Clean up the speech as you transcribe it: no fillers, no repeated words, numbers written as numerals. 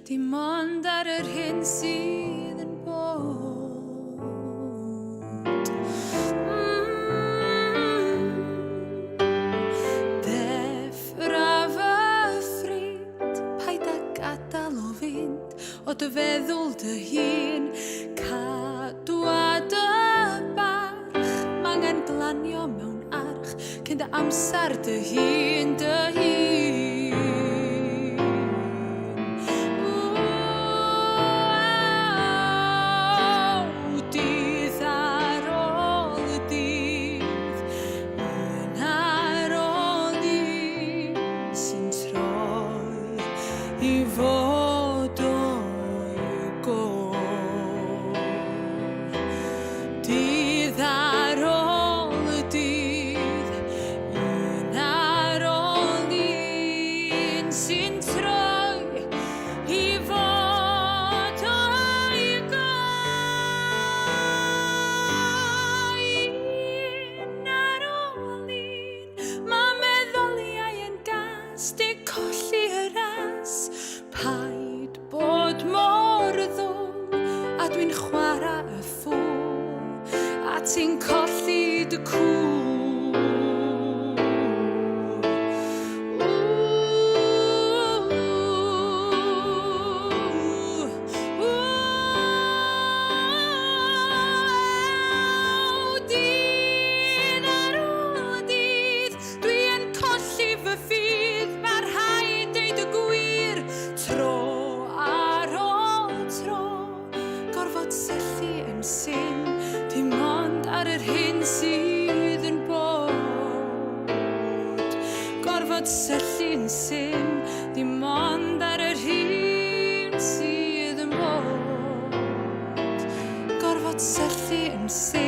dim ond ar yr hyn sydd yn bod. Deffra fy ffrind, paid â gadael o fynd o dy feddwl dy hun, cadw a dy barch, m'angen glanio mewn arch, cyn dy amser dy hun, dy hun. Dydd ar ôl y dydd, un ar ôl un sy'n troi i fod o'i go. Dydd ar ôl y dydd, un ar ôl un sy'n troi i fod o'i go. Un ar ôl un, mae meddoliau yn gas, di colli y ras. Paid bod mor ddwl, a dwi'n chwarae y ffwl, a ti'n colli dy cwl. Dydd ar ôl dydd, dwi yn colli fy ffydd, mae rhaid deud y gwir. Tro ar ôl tro, gorfod syllu yn syn, dim ond ar yr hyn sydd yn bod. Gorfod syllu yn syn, dim ond ar yr hyn sydd yn bod. Gorfod syllu yn syn.